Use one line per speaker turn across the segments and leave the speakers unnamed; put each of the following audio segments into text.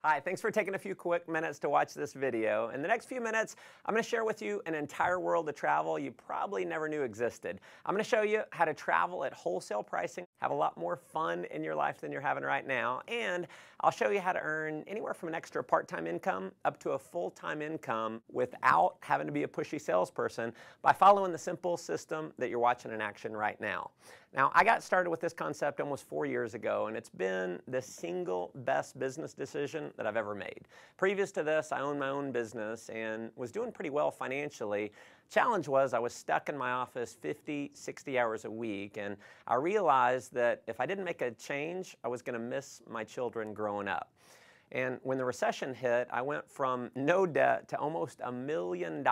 Hi, thanks for taking a few quick minutes to watch this video. In the next few minutes, I'm going to share with you an entire world of travel you probably never knew existed. I'm going to show you how to travel at wholesale pricing, have a lot more fun in your life than you're having right now, and I'll show you how to earn anywhere from an extra part-time income up to a full-time income without having to be a pushy salesperson by following the simple system that you're watching in action right now. Now, I got started with this concept almost 4 years ago, and it's been the single best business decision that I've ever made. Previous to this, I owned my own business and was doing pretty well financially. Challenge was I was stuck in my office 50, 60 hours a week, and I realized that if I didn't make a change, I was going to miss my children growing up. And when the recession hit, I went from no debt to almost $1 million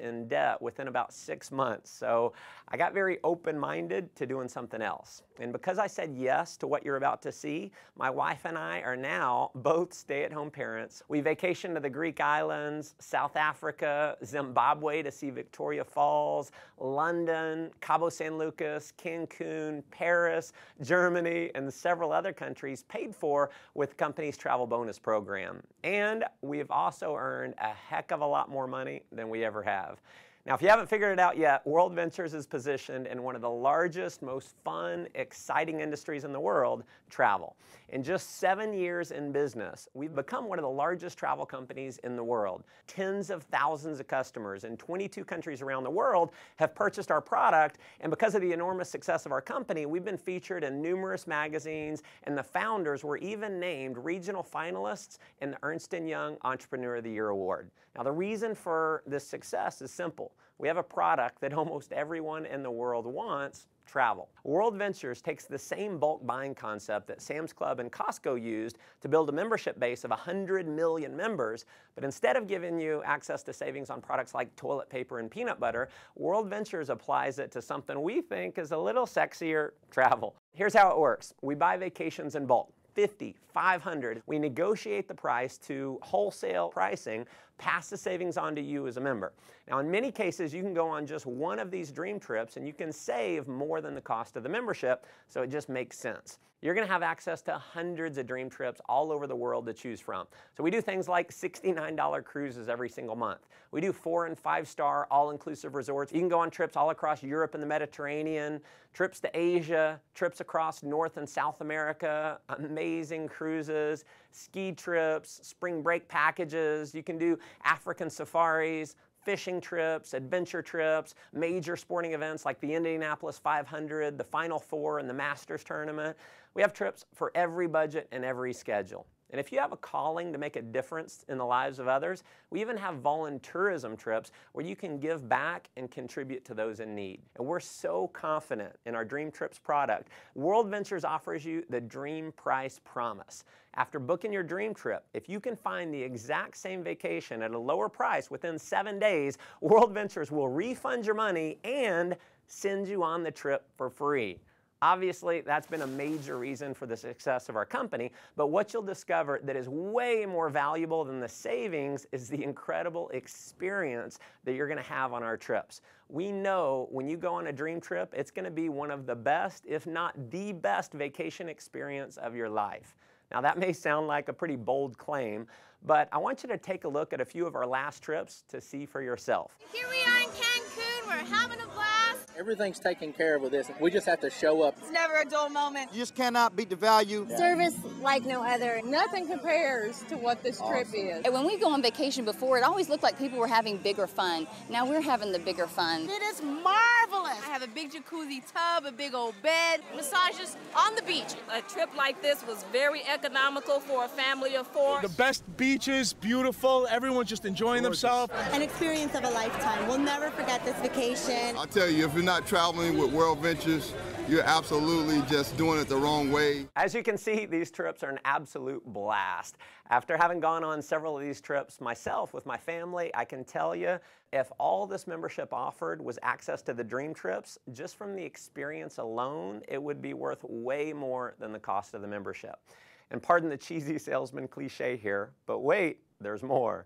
in debt within about 6 months. So I got very open-minded to doing something else. And because I said yes to what you're about to see, my wife and I are now both stay-at-home parents. We vacationed to the Greek islands, South Africa, Zimbabwe to see Victoria Falls, London, Cabo San Lucas, Cancun, Paris, Germany, and several other countries paid for with the company's travel bonus program. And we've also earned a heck of a lot more money than we ever have. Now, if you haven't figured it out yet, Worldventures is positioned in one of the largest, most fun, exciting industries in the world, travel. In just 7 years in business, we've become one of the largest travel companies in the world. Tens of thousands of customers in 22 countries around the world have purchased our product, and because of the enormous success of our company, we've been featured in numerous magazines, and the founders were even named regional finalists in the Ernst & Young Entrepreneur of the Year Award. Now, the reason for this success is simple. We have a product that almost everyone in the world wants: travel. Worldventures takes the same bulk buying concept that Sam's Club and Costco used to build a membership base of 100 million members, but instead of giving you access to savings on products like toilet paper and peanut butter, Worldventures applies it to something we think is a little sexier: travel. Here's how it works. We buy vacations in bulk. 50, 500. We negotiate the price to wholesale pricing, pass the savings on to you as a member. Now, in many cases, you can go on just one of these dream trips and you can save more than the cost of the membership, so it just makes sense. You're going to have access to hundreds of dream trips all over the world to choose from. So we do things like $69 cruises every single month. We do 4- and 5-star all-inclusive resorts. You can go on trips all across Europe and the Mediterranean, trips to Asia, trips across North and South America, amazing cruises, ski trips, spring break packages. You can do African safaris, fishing trips, adventure trips, major sporting events like the Indianapolis 500, the Final Four, and the Masters tournament. We have trips for every budget and every schedule. And if you have a calling to make a difference in the lives of others, we even have volunteerism trips where you can give back and contribute to those in need. And we're so confident in our Dream Trips product. Worldventures offers you the Dream Price Promise. After booking your dream trip, if you can find the exact same vacation at a lower price within 7 days, Worldventures will refund your money and send you on the trip for free. Obviously, that's been a major reason for the success of our company, but what you'll discover that is way more valuable than the savings is the incredible experience that you're going to have on our trips. We know when you go on a dream trip, it's going to be one of the best, if not the best, vacation experience of your life. Now, that may sound like a pretty bold claim, but I want you to take a look at a few of our last trips to see for yourself.
Here we are in Cancun. We're having a blast.
Everything's taken care of with this. We just have to show up.
It's never a dull moment.
You just cannot beat the value.
Service like no other.
Nothing compares to what this trip is.
And when we go on vacation before, it always looked like people were having bigger fun. Now we're having the bigger fun.
It is marvelous. I have a big jacuzzi tub, a big old bed, massages on the beach.
A trip like this was very economical for a family of 4.
The best beaches, beautiful, everyone's just enjoying themselves.
An experience of a lifetime. We'll never forget this vacation.
I'll tell you, if you're not traveling with Worldventures, you're absolutely just doing it the wrong way.
As you can see, these trips are an absolute blast. After having gone on several of these trips myself with my family, I can tell you, if all this membership offered was access to the dream trips, just from the experience alone, it would be worth way more than the cost of the membership. And pardon the cheesy salesman cliche here, but wait, there's more.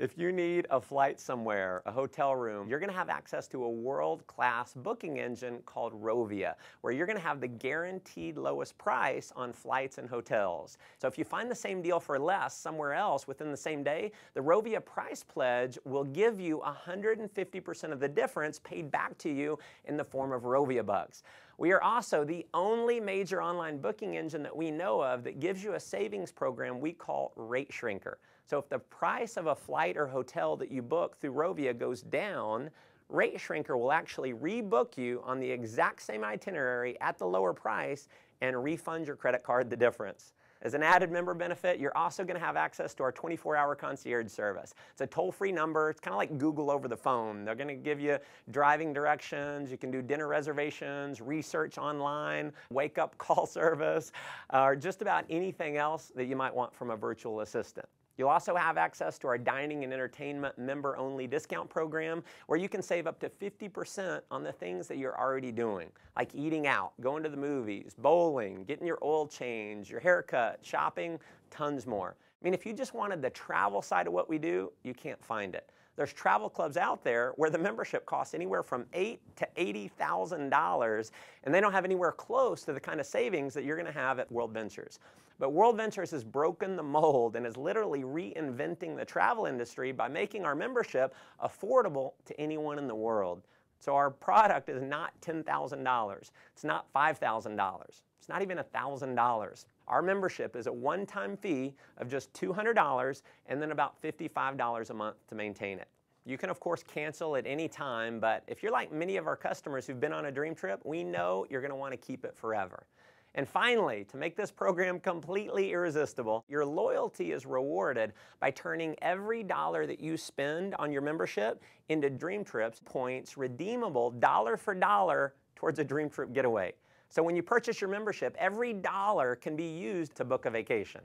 If you need a flight somewhere, a hotel room, you're going to have access to a world-class booking engine called Rovia, where you're going to have the guaranteed lowest price on flights and hotels. So if you find the same deal for less somewhere else within the same day, the Rovia price pledge will give you 150% of the difference paid back to you in the form of Rovia bucks. We are also the only major online booking engine that we know of that gives you a savings program we call Rate Shrinker. So if the price of a flight or hotel that you book through Rovia goes down, Rate Shrinker will actually rebook you on the exact same itinerary at the lower price and refund your credit card the difference. As an added member benefit, you're also going to have access to our 24-hour concierge service. It's a toll-free number. It's kind of like Google over the phone. They're going to give you driving directions. You can do dinner reservations, research online, wake-up call service, or just about anything else that you might want from a virtual assistant. You'll also have access to our dining and entertainment member-only discount program where you can save up to 50% on the things that you're already doing, like eating out, going to the movies, bowling, getting your oil change, your haircut, shopping, tons more. I mean, if you just wanted the travel side of what we do, you can't find it. There's travel clubs out there where the membership costs anywhere from $8,000 to $80,000, and they don't have anywhere close to the kind of savings that you're going to have at Worldventures. But Worldventures has broken the mold and is literally reinventing the travel industry by making our membership affordable to anyone in the world. So our product is not $10,000. It's not $5,000. It's not even $1,000. Our membership is a one-time fee of just $200 and then about $55 a month to maintain it. You can, of course, cancel at any time, but if you're like many of our customers who've been on a dream trip, we know you're going to want to keep it forever. And finally, to make this program completely irresistible, your loyalty is rewarded by turning every dollar that you spend on your membership into Dream Trips points redeemable dollar for dollar towards a Dream Trip getaway. So when you purchase your membership, every dollar can be used to book a vacation.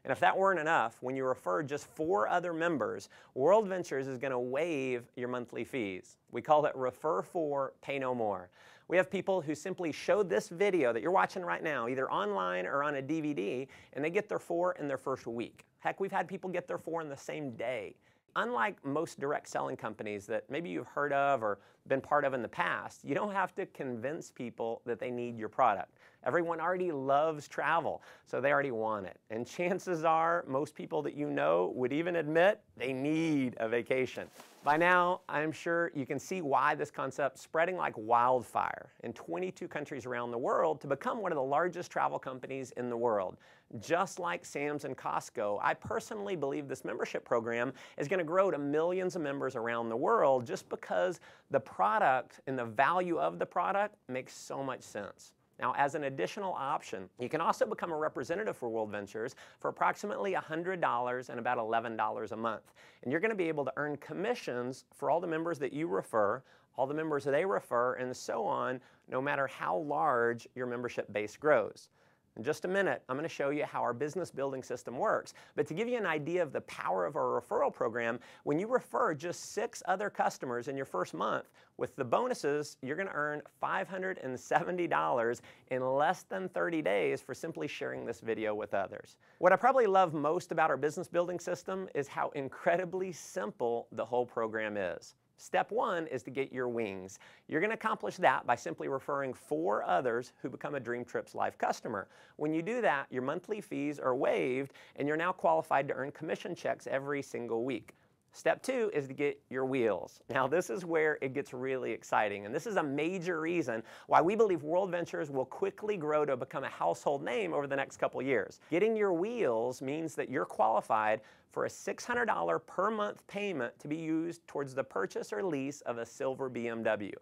And if that weren't enough, when you refer just 4 other members, Worldventures is going to waive your monthly fees. We call it Refer 4, Pay No More. We have people who simply show this video that you're watching right now, either online or on a DVD, and they get their 4 in their first week. Heck, we've had people get their 4 in the same day. Unlike most direct selling companies that maybe you've heard of or been part of in the past, you don't have to convince people that they need your product. Everyone already loves travel, so they already want it. And chances are most people that you know would even admit they need a vacation. By now, I'm sure you can see why this concept's spreading like wildfire in 22 countries around the world to become one of the largest travel companies in the world. Just like Sam's and Costco, I personally believe this membership program is going to grow to millions of members around the world just because the product and the value of the product makes so much sense. Now, as an additional option, you can also become a representative for Worldventures for approximately $100 and about $11 a month. And you're going to be able to earn commissions for all the members that you refer, all the members that they refer, and so on, no matter how large your membership base grows. In just a minute, I'm going to show you how our business building system works. But to give you an idea of the power of our referral program, when you refer just 6 other customers in your first month, with the bonuses, you're going to earn $570 in less than 30 days for simply sharing this video with others. What I probably love most about our business building system is how incredibly simple the whole program is. Step 1 is to get your wings. You're going to accomplish that by simply referring 4 others who become a Dream Trips Life customer. When you do that, your monthly fees are waived and you're now qualified to earn commission checks every single week. Step 2 is to get your wheels. Now this is where it gets really exciting, and this is a major reason why we believe Worldventures will quickly grow to become a household name over the next couple years. Getting your wheels means that you're qualified for a $600 per month payment to be used towards the purchase or lease of a silver BMW.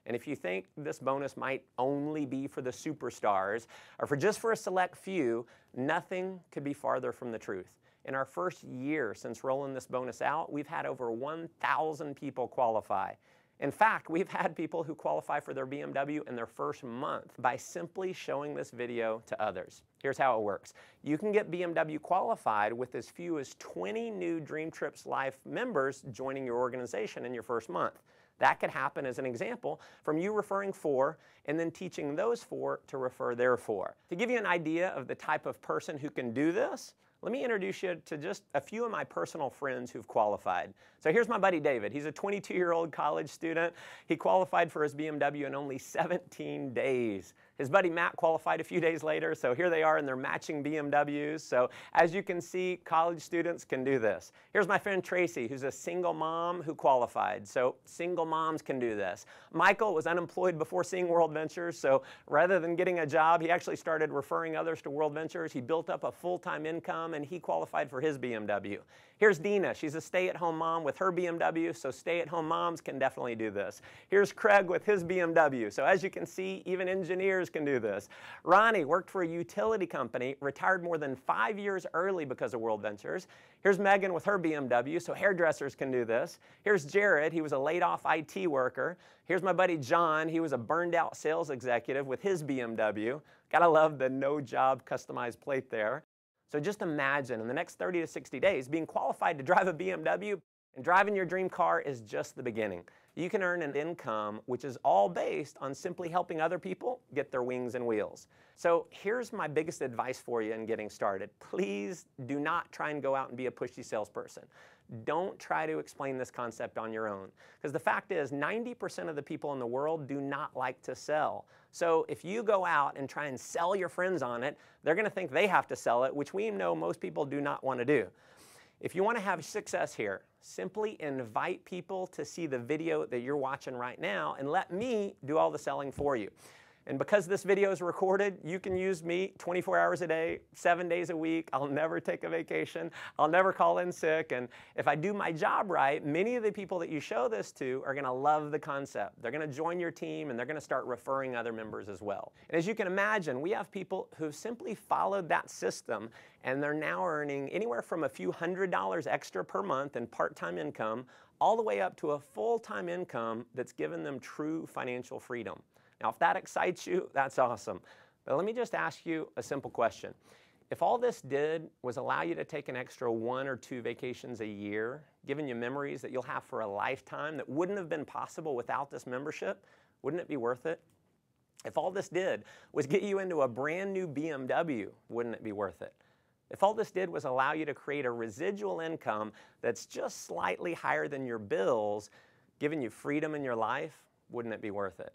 And if you think this bonus might only be for the superstars or for just a select few, nothing could be farther from the truth. In our first year since rolling this bonus out, we've had over 1,000 people qualify. In fact, we've had people who qualify for their BMW in their first month by simply showing this video to others. Here's how it works. You can get BMW qualified with as few as 20 new Dream Trips Life members joining your organization in your first month. That could happen, as an example, from you referring 4 and then teaching those 4 to refer their 4. To give you an idea of the type of person who can do this, let me introduce you to just a few of my personal friends who've qualified. So here's my buddy David. He's a 22-year-old college student. He qualified for his BMW in only 17 days. His buddy Matt qualified a few days later, so here they are in their matching BMWs. So as you can see, college students can do this. Here's my friend Tracy, who's a single mom who qualified. So single moms can do this. Michael was unemployed before seeing Worldventures, so rather than getting a job, he actually started referring others to Worldventures. He built up a full-time income, and he qualified for his BMW. Here's Dina. She's a stay-at-home mom with her BMW, so stay-at-home moms can definitely do this. Here's Craig with his BMW. So as you can see, even engineers can do this. Ronnie worked for a utility company, retired more than 5 years early because of Worldventures. Here's Megan with her BMW, so hairdressers can do this. Here's Jared. He was a laid-off IT worker. Here's my buddy John. He was a burned-out sales executive with his BMW. Gotta love the no-job customized plate there. So just imagine in the next 30 to 60 days, being qualified to drive a BMW and driving your dream car is just the beginning. You can earn an income which is all based on simply helping other people get their wings and wheels. So here's my biggest advice for you in getting started. Please do not try and go out and be a pushy salesperson. Don't try to explain this concept on your own. Because the fact is, 90% of the people in the world do not like to sell. So if you go out and try and sell your friends on it, they're going to think they have to sell it, which we know most people do not want to do. If you want to have success here, simply invite people to see the video that you're watching right now and let me do all the selling for you. And because this video is recorded, you can use me 24 hours a day, 7 days a week. I'll never take a vacation. I'll never call in sick. And if I do my job right, many of the people that you show this to are going to love the concept. They're going to join your team, and they're going to start referring other members as well. And as you can imagine, we have people who've simply followed that system, and they're now earning anywhere from a few $100s extra per month in part-time income, all the way up to a full-time income that's given them true financial freedom. Now, if that excites you, that's awesome. But let me just ask you a simple question. If all this did was allow you to take an extra 1 or 2 vacations a year, giving you memories that you'll have for a lifetime that wouldn't have been possible without this membership, wouldn't it be worth it? If all this did was get you into a brand new BMW, wouldn't it be worth it? If all this did was allow you to create a residual income that's just slightly higher than your bills, giving you freedom in your life, wouldn't it be worth it?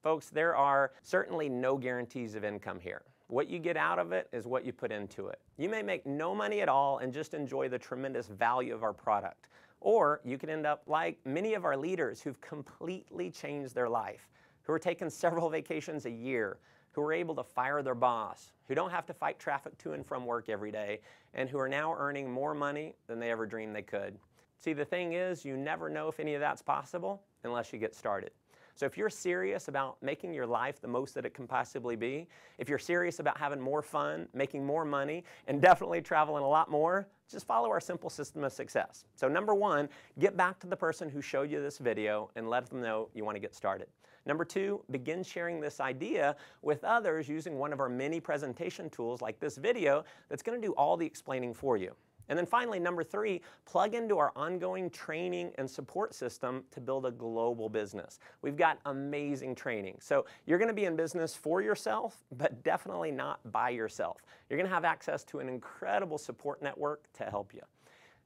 Folks, there are certainly no guarantees of income here. What you get out of it is what you put into it. You may make no money at all and just enjoy the tremendous value of our product. Or you could end up like many of our leaders who've completely changed their life, who are taking several vacations a year, who are able to fire their boss, who don't have to fight traffic to and from work every day, and who are now earning more money than they ever dreamed they could. See, the thing is, you never know if any of that's possible unless you get started. So if you're serious about making your life the most that it can possibly be, if you're serious about having more fun, making more money, and definitely traveling a lot more, just follow our simple system of success. So number 1, get back to the person who showed you this video and let them know you want to get started. Number 2, begin sharing this idea with others using one of our many presentation tools like this video that's going to do all the explaining for you. And then finally, number 3, plug into our ongoing training and support system to build a global business. We've got amazing training. So you're going to be in business for yourself, but definitely not by yourself. You're going to have access to an incredible support network to help you.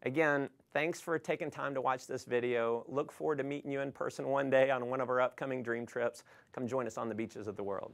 Again, thanks for taking time to watch this video. Look forward to meeting you in person one day on one of our upcoming dream trips. Come join us on the beaches of the world.